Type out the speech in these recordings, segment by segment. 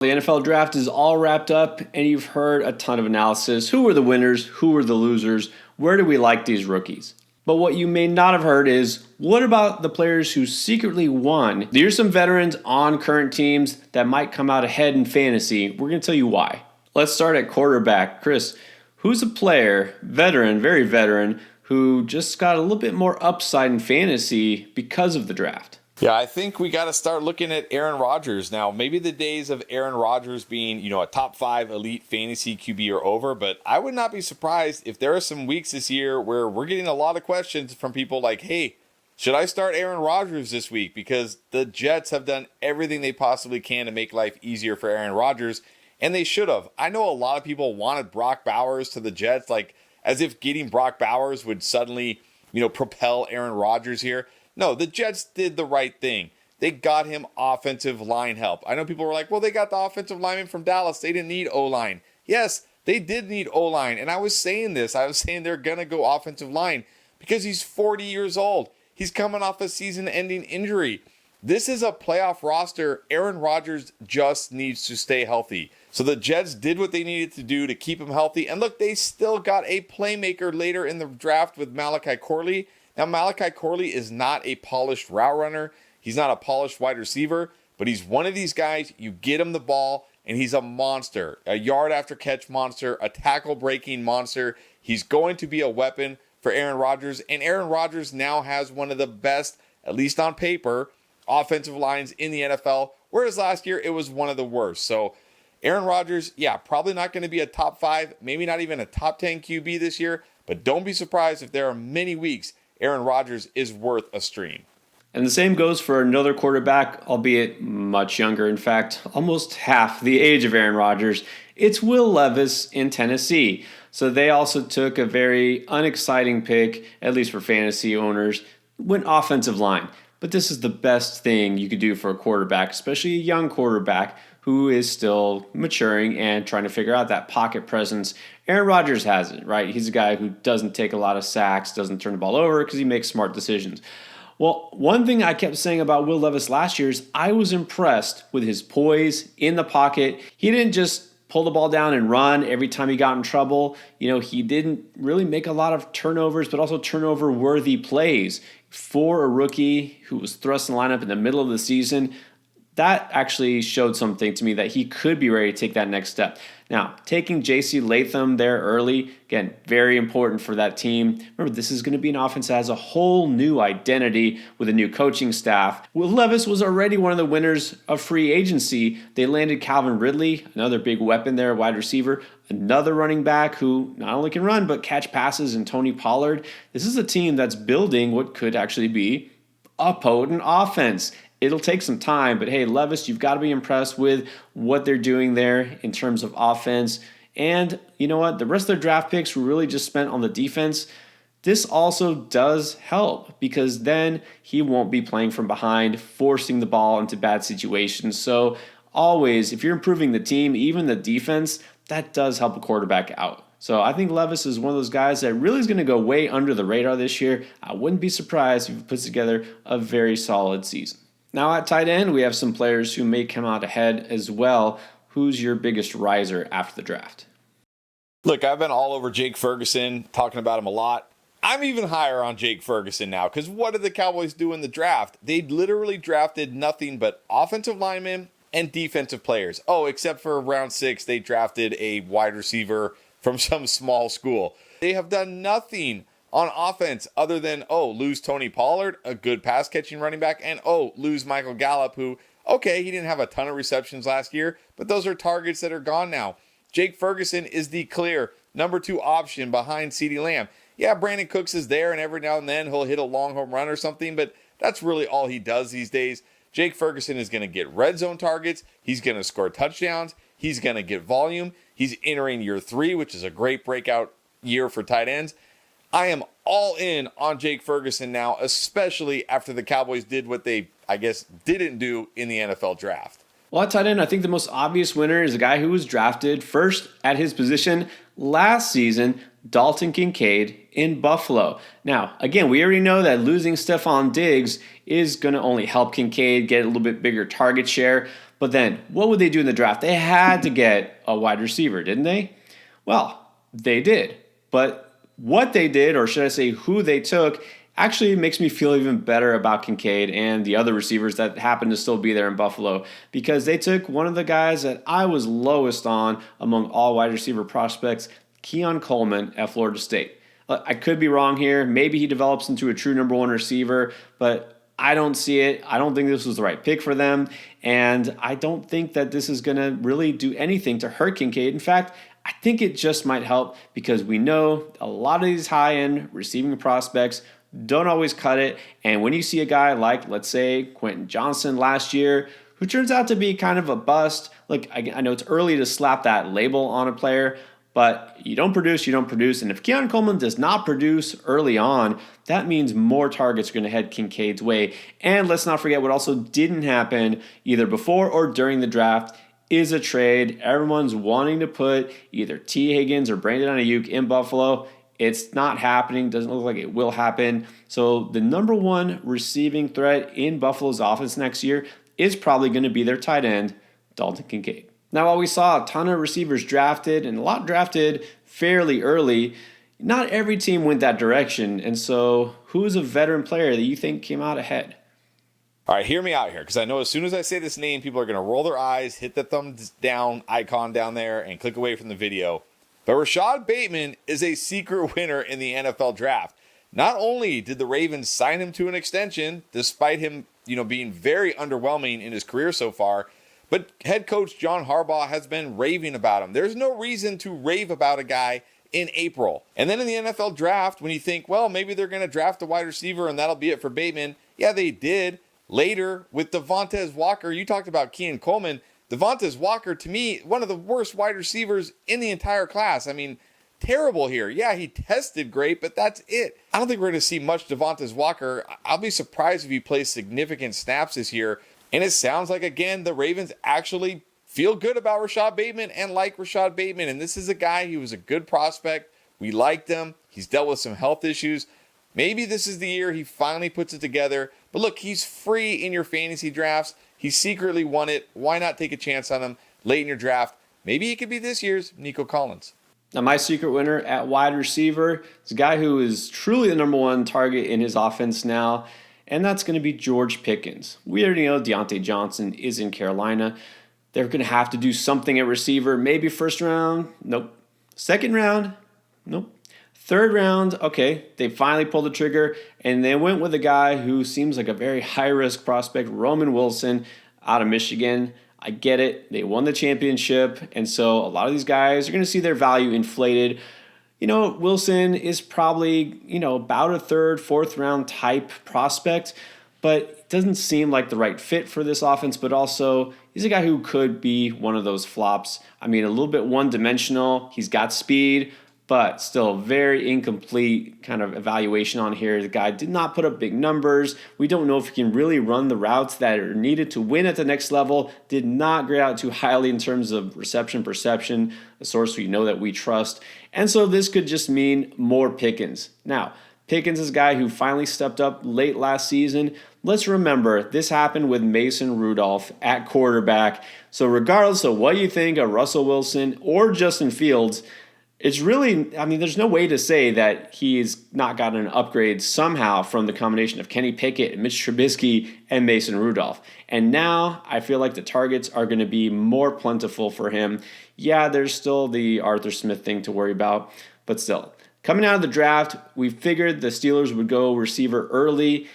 The NFL draft is all wrapped up, and you've heard a ton of analysis. Who were the winners? Who were the losers? Where do we like these rookies? But what you may not have heard is, what about the players who secretly won? Here's some veterans on current teams that might come out ahead in fantasy. We're going to tell you why. Let's start at quarterback. Chris, who's a player, veteran, very veteran, who just got a little bit more upside in fantasy because of the draft? Yeah, I think we got to start looking at Aaron Rodgers. Now, maybe the days of Aaron Rodgers being, a top 5 elite fantasy QB are over, but I would not be surprised if there are some weeks this year where we're getting a lot of questions from people like, hey, should I start Aaron Rodgers this week? Because the Jets have done everything they possibly can to make life easier for Aaron Rodgers, and they should have. I know a lot of people wanted Brock Bowers to the Jets, like as if getting Brock Bowers would suddenly, propel Aaron Rodgers here. No, the Jets did the right thing. They got him offensive line help. I know people were like, well, they got the offensive lineman from Dallas. They didn't need O-line. Yes, they did need O-line. And I was saying this. I was saying they're going to go offensive line because he's 40 years old. He's coming off a season-ending injury. This is a playoff roster. Aaron Rodgers just needs to stay healthy. So the Jets did what they needed to do to keep him healthy. And look, they still got a playmaker later in the draft with Malachi Corley. Now, Malachi Corley is not a polished route runner. He's not a polished wide receiver, but he's one of these guys, you get him the ball, and he's a monster, a yard after catch monster, a tackle breaking monster. He's going to be a weapon for Aaron Rodgers, and Aaron Rodgers now has one of the best, at least on paper, offensive lines in the NFL, whereas last year it was one of the worst. So Aaron Rodgers, probably not going to be a top 5, maybe not even a top 10 QB this year, but don't be surprised if there are many weeks Aaron Rodgers is worth a stream. And the same goes for another quarterback, albeit much younger. In fact, almost half the age of Aaron Rodgers. It's Will Levis in Tennessee. So they also took a very unexciting pick, at least for fantasy owners, went offensive line. But this is the best thing you could do for a quarterback, especially a young quarterback who is still maturing and trying to figure out that pocket presence. Aaron Rodgers has it, right? He's a guy who doesn't take a lot of sacks, doesn't turn the ball over because he makes smart decisions. Well, one thing I kept saying about Will Levis last year is I was impressed with his poise in the pocket. He didn't just pull the ball down and run every time he got in trouble. He didn't really make a lot of turnovers, but also turnover-worthy plays. For a rookie who was thrust in the lineup in the middle of the season, that actually showed something to me that he could be ready to take that next step. Now, taking J.C. Latham there early, again, very important for that team. Remember, this is going to be an offense that has a whole new identity with a new coaching staff. Will Levis was already one of the winners of free agency. They landed Calvin Ridley, another big weapon there, wide receiver, another running back who not only can run but catch passes, and Tony Pollard. This is a team that's building what could actually be a potent offense. It'll take some time, but hey, Levis, you've got to be impressed with what they're doing there in terms of offense. And you know what? The rest of their draft picks were really just spent on the defense. This also does help because then he won't be playing from behind, forcing the ball into bad situations. So always, if you're improving the team, even the defense, that does help a quarterback out. So I think Levis is one of those guys that really is going to go way under the radar this year. I wouldn't be surprised if he puts together a very solid season. Now at tight end, we have some players who may come out ahead as well. Who's your biggest riser after the draft? Look, I've been all over Jake Ferguson, talking about him a lot. I'm even higher on Jake Ferguson now because what did the Cowboys do in the draft? They literally drafted nothing but offensive linemen and defensive players. Oh, except for round 6, they drafted a wide receiver from some small school. They have done nothing on offense other than, lose Tony Pollard, a good pass-catching running back, and, lose Michael Gallup, who, he didn't have a ton of receptions last year, but those are targets that are gone now. Jake Ferguson is the clear number 2 option behind CeeDee Lamb. Yeah, Brandon Cooks is there, and every now and then he'll hit a long home run or something, but that's really all he does these days. Jake Ferguson is going to get red zone targets. He's going to score touchdowns. He's going to get volume. He's entering year 3, which is a great breakout year for tight ends. I am all in on Jake Ferguson now, especially after the Cowboys did what they, didn't do in the NFL draft. Well, at tight end, I think the most obvious winner is a guy who was drafted first at his position last season, Dalton Kincaid in Buffalo. Now, again, we already know that losing Stephon Diggs is going to only help Kincaid get a little bit bigger target share, But then, what would they do in the draft? They had to get a wide receiver, didn't they? Well, they did. But what they did, or should I say who they took, actually makes me feel even better about Kincaid and the other receivers that happen to still be there in Buffalo, because they took one of the guys that I was lowest on among all wide receiver prospects, Keon Coleman at Florida State. I could be wrong here. Maybe he develops into a true number one receiver, but I don't see it. I don't think this was the right pick for them, and I don't think that this is going to really do anything to hurt Kincaid. In fact, I think it just might help, because we know a lot of these high-end receiving prospects don't always cut it. And when you see a guy like, let's say, Quentin Johnson last year, who turns out to be kind of a bust, look, I know it's early to slap that label on a player, but you don't produce, you don't produce. And if Keon Coleman does not produce early on, that means more targets are going to head Kincaid's way. And let's not forget what also didn't happen either before or during the draft is a trade. Everyone's wanting to put either T. Higgins or Brandon Ayuk in Buffalo. It's not happening. Doesn't look like it will happen. So the number one receiving threat in Buffalo's offense next year is probably going to be their tight end, Dalton Kincaid. Now, while we saw a ton of receivers drafted and a lot drafted fairly early, not every team went that direction. And so who is a veteran player that you think came out ahead? All right, hear me out here, because I know as soon as I say this name, people are going to roll their eyes, hit the thumbs down icon down there, and click away from the video. But Rashad Bateman is a secret winner in the NFL draft. Not only did the Ravens sign him to an extension, despite him, being very underwhelming in his career so far, but head coach John Harbaugh has been raving about him. There's no reason to rave about a guy in April. And then in the NFL draft, when you think, well, maybe they're going to draft a wide receiver and that'll be it for Bateman. Yeah, they did. Later with Devontae Walker, you talked about Keon Coleman. Devontae Walker, to me, one of the worst wide receivers in the entire class. I mean, terrible here. Yeah, he tested great, but that's it. I don't think we're going to see much Devontae Walker. I'll be surprised if he plays significant snaps this year. And it sounds like, again, the Ravens actually feel good about Rashad Bateman and like Rashad Bateman. And this is a guy who was a good prospect. We liked him. He's dealt with some health issues. Maybe this is the year he finally puts it together. But look, he's free in your fantasy drafts. He secretly won it. Why not take a chance on him late in your draft? Maybe he could be this year's Nico Collins. Now, my secret winner at wide receiver is a guy who is truly the number one target in his offense now, and that's going to be George Pickens. We already know Deontay Johnson is in Carolina. They're going to have to do something at receiver. Maybe first round? Nope. Second round? Nope. Third round, okay, they finally pulled the trigger, and they went with a guy who seems like a very high-risk prospect, Roman Wilson, out of Michigan. I get it. They won the championship, and so a lot of these guys are going to see their value inflated. Wilson is probably, about a third, fourth round type prospect, but it doesn't seem like the right fit for this offense, but also he's a guy who could be one of those flops. I mean, a little bit one-dimensional. He's got speed, but still very incomplete kind of evaluation on here. The guy did not put up big numbers. We don't know if he can really run the routes that are needed to win at the next level. Did not grade out too highly in terms of reception perception, a source we know that we trust. And so this could just mean more Pickens. Now, Pickens is a guy who finally stepped up late last season. Let's remember, this happened with Mason Rudolph at quarterback. So regardless of what you think of Russell Wilson or Justin Fields, it's really, there's no way to say that he's not gotten an upgrade somehow from the combination of Kenny Pickett, Mitch Trubisky, and Mason Rudolph. And now I feel like the targets are going to be more plentiful for him. Yeah, there's still the Arthur Smith thing to worry about, but still. Coming out of the draft, we figured the Steelers would go receiver early.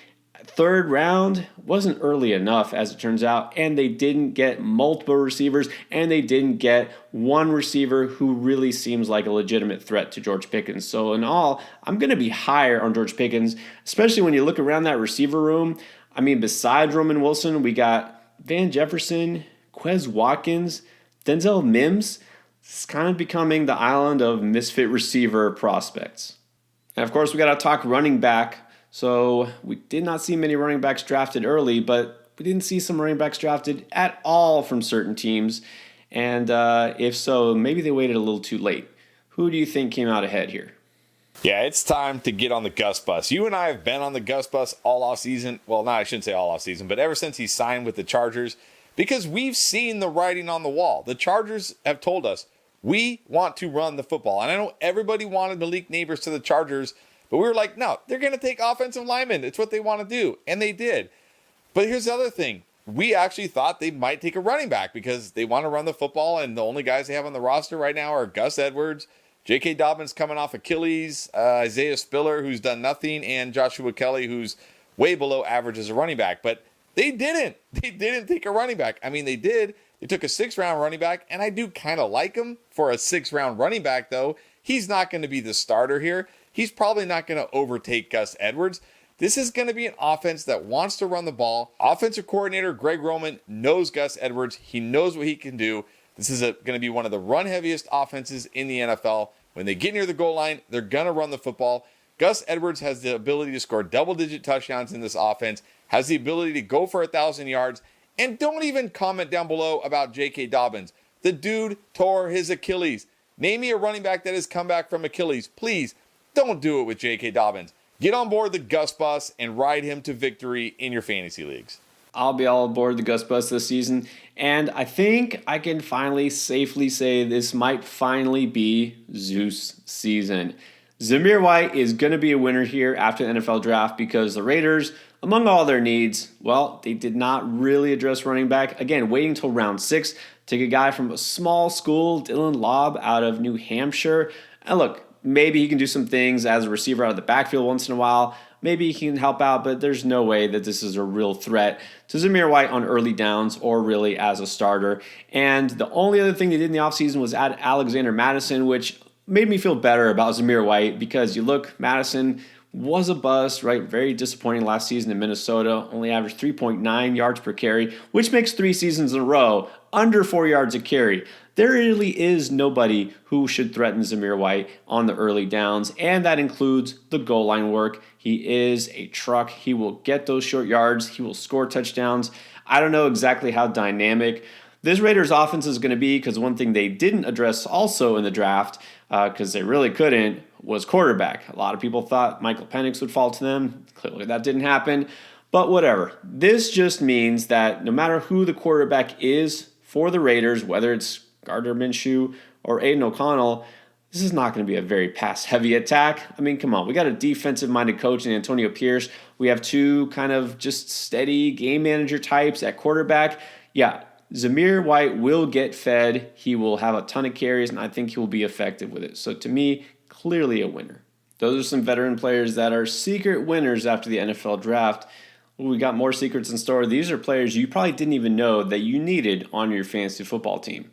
Third round wasn't early enough, as it turns out, and they didn't get multiple receivers, and they didn't get one receiver who really seems like a legitimate threat to George Pickens. So in all, I'm going to be higher on George Pickens, especially when you look around that receiver room. Besides Roman Wilson, we got Van Jefferson, Quez Watkins, Denzel Mims. It's kind of becoming the island of misfit receiver prospects. And of course, we got to talk running back. So we did not see many running backs drafted early, but we didn't see some running backs drafted at all from certain teams. And if so, maybe they waited a little too late. Who do you think came out ahead here? Yeah, it's time to get on the Gus bus. You and I have been on the Gus bus all off season. Well, no, I shouldn't say all off season, but ever since he signed with the Chargers. because we've seen the writing on the wall. The Chargers have told us, we want to run the football. And I know everybody wanted Malik Neighbors to the Chargers, but we were like, no, they're going to take offensive linemen. It's what they want to do. And they did. But here's the other thing. We actually thought they might take a running back because they want to run the football, and the only guys they have on the roster right now are Gus Edwards, J.K. Dobbins coming off Achilles, Isaiah Spiller, who's done nothing, and Joshua Kelly, who's way below average as a running back. But they didn't. They didn't take a running back. I mean, they did. They took a 6th-round running back, and I do kind of like him for a 6th-round running back, though. He's not going to be the starter here. He's probably not going to overtake Gus Edwards. This is going to be an offense that wants to run the ball. Offensive coordinator Greg Roman knows Gus Edwards. He knows what he can do. This is going to be one of the run-heaviest offenses in the NFL. When they get near the goal line, they're going to run the football. Gus Edwards has the ability to score double-digit touchdowns in this offense, has the ability to go for 1,000 yards, and don't even comment down below about J.K. Dobbins. The dude tore his Achilles. Name me a running back that has come back from Achilles. Please, don't do it with J.K. Dobbins. Get on board the Gus bus and ride him to victory in your fantasy leagues. I'll be all aboard the Gus bus this season, and I think I can finally safely say this might finally be Zeus season. Zamir White is going to be a winner here after the NFL draft because the Raiders, among all their needs, well, they did not really address running back. Again, waiting until round 6, take a guy from a small school, Dylan Lobb out of New Hampshire. And look, maybe he can do some things as a receiver out of the backfield once in a while. Maybe he can help out, but there's no way that this is a real threat to Zamir White on early downs or really as a starter. And the only other thing they did in the offseason was add Alexander Madison, which made me feel better about Zamir White because you look, Madison was a bust, right? Very disappointing last season in Minnesota. Only averaged 3.9 yards per carry, which makes 3 seasons in a row under 4 yards a carry. There really is nobody who should threaten Zamir White on the early downs, and that includes the goal line work. He is a truck. He will get those short yards. He will score touchdowns. I don't know exactly how dynamic this Raiders offense is going to be because one thing they didn't address also in the draft, because they really couldn't, was quarterback. A lot of people thought Michael Penix would fall to them. Clearly that didn't happen, but whatever. This just means that no matter who the quarterback is for the Raiders, whether it's Gardner Minshew or Aiden O'Connell, this is not going to be a very pass-heavy attack. I mean, come on. We got a defensive-minded coach in Antonio Pierce. We have 2 kind of just steady game manager types at quarterback. Yeah, Zamir White will get fed. He will have a ton of carries, and I think he will be effective with it. So to me, clearly a winner. Those are some veteran players that are secret winners after the NFL draft. We got more secrets in store. These are players you probably didn't even know that you needed on your fantasy football team.